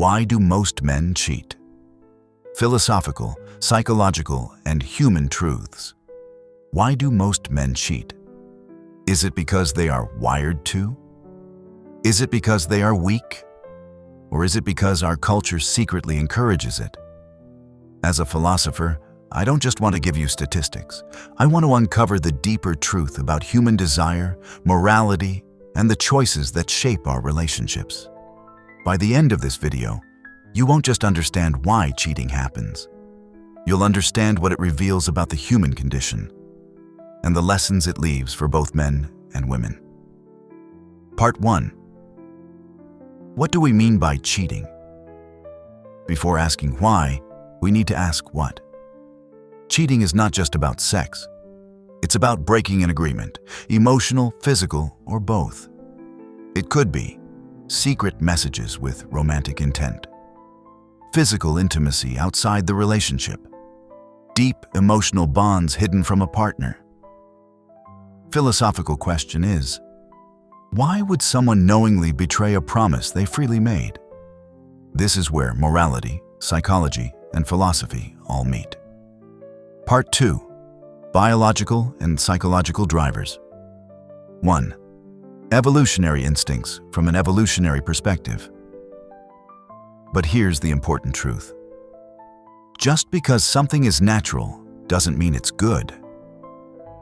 Why do most men cheat? Philosophical, psychological, and human truths. Why do most men cheat? Is it because they are wired to? Is it because they are weak? Or is it because our culture secretly encourages it? As a philosopher, I don't just want to give you statistics. I want to uncover the deeper truth about human desire, morality, and the choices that shape our relationships. By the end of this video, you won't just understand why cheating happens. You'll understand what it reveals about the human condition and the lessons it leaves for both men and women. Part 1. What do we mean by cheating? Before asking why, we need to ask what. Cheating is not just about sex. It's about breaking an agreement, emotional, physical, or both. It could be secret messages with romantic intent, physical intimacy outside the relationship, deep emotional bonds hidden from a partner. Philosophical question is, why would someone knowingly betray a promise they freely made? This is where morality, psychology, and philosophy all meet. Part 2. Biological and psychological drivers. 1. Evolutionary instincts from an evolutionary perspective. But here's the important truth. Just because something is natural doesn't mean it's good.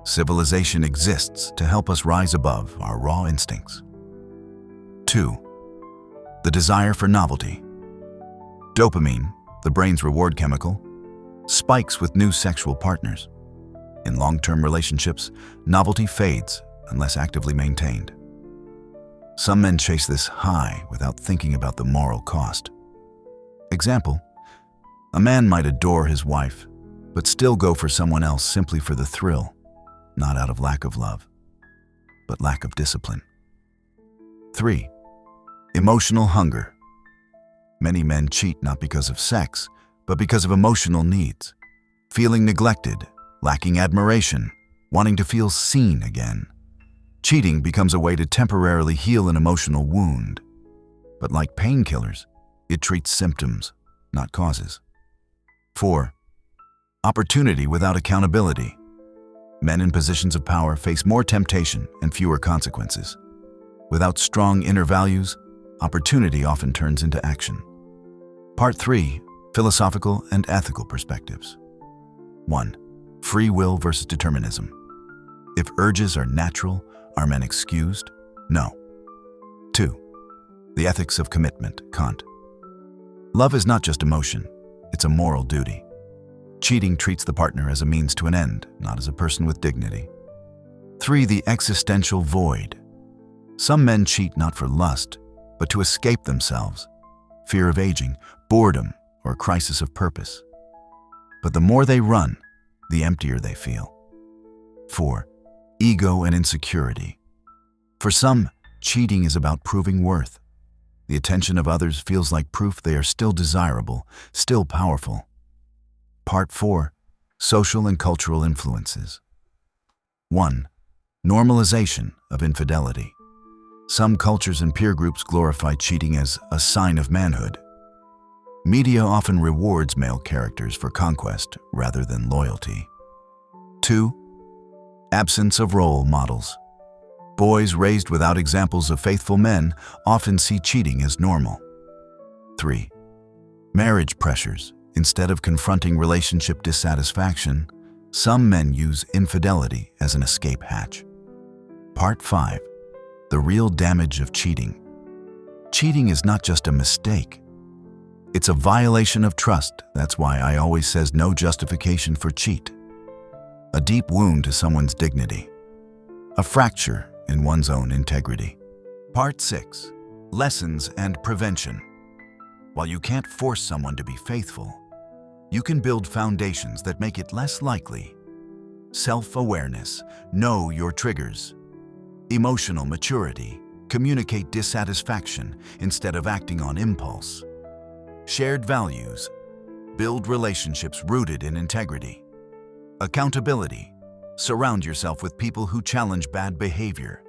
Civilization exists to help us rise above our raw instincts. 2. The desire for novelty. Dopamine, the brain's reward chemical, spikes with new sexual partners. In long-term relationships, novelty fades unless actively maintained. Some men chase this high without thinking about the moral cost. Example, a man might adore his wife, but still go for someone else simply for the thrill, not out of lack of love, but lack of discipline. 3. Emotional hunger. Many men cheat not because of sex, but because of emotional needs, feeling neglected, lacking admiration, wanting to feel seen again. Cheating becomes a way to temporarily heal an emotional wound. But like painkillers, it treats symptoms, not causes. 4. Opportunity without accountability. Men in positions of power face more temptation and fewer consequences. Without strong inner values, opportunity often turns into action. Part 3. Philosophical and ethical perspectives. 1. Free will versus determinism. If urges are natural, are men excused? No. 2. The ethics of commitment, Kant. Love is not just emotion, it's a moral duty. Cheating treats the partner as a means to an end, not as a person with dignity. 3. The existential void. Some men cheat not for lust, but to escape themselves, fear of aging, boredom, or a crisis of purpose. But the more they run, the emptier they feel. 4. Ego and insecurity. For some, cheating is about proving worth. The attention of others feels like proof they are still desirable, still powerful. Part 4. Social and cultural influences. 1. Normalization of infidelity. Some cultures and peer groups glorify cheating as a sign of manhood. Media often rewards male characters for conquest rather than loyalty. 2. Absence of role models. Boys raised without examples of faithful men often see cheating as normal. 3. Marriage pressures. Instead of confronting relationship dissatisfaction, some men use infidelity as an escape hatch. Part 5. The real damage of cheating. Cheating is not just a mistake. It's a violation of trust. That's why I always says no justification for cheat. A deep wound to someone's dignity. A fracture in one's own integrity. Part 6. Lessons and prevention. While you can't force someone to be faithful, you can build foundations that make it less likely. Self-awareness. Know your triggers. Emotional maturity. Communicate dissatisfaction instead of acting on impulse. Shared values. Build relationships rooted in integrity. Accountability. Surround yourself with people who challenge bad behavior.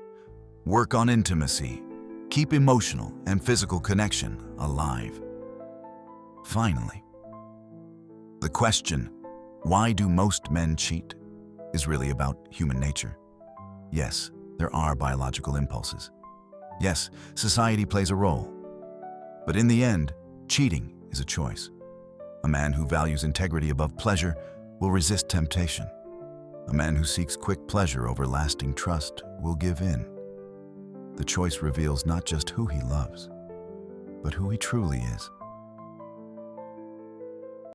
Work on intimacy. Keep emotional and physical connection alive. Finally, the question, why do most men cheat, is really about human nature. Yes, there are biological impulses. Yes, society plays a role. But in the end, cheating is a choice. A man who values integrity above pleasure will resist temptation. A man who seeks quick pleasure over lasting trust will give in. The choice reveals not just who he loves, but who he truly is.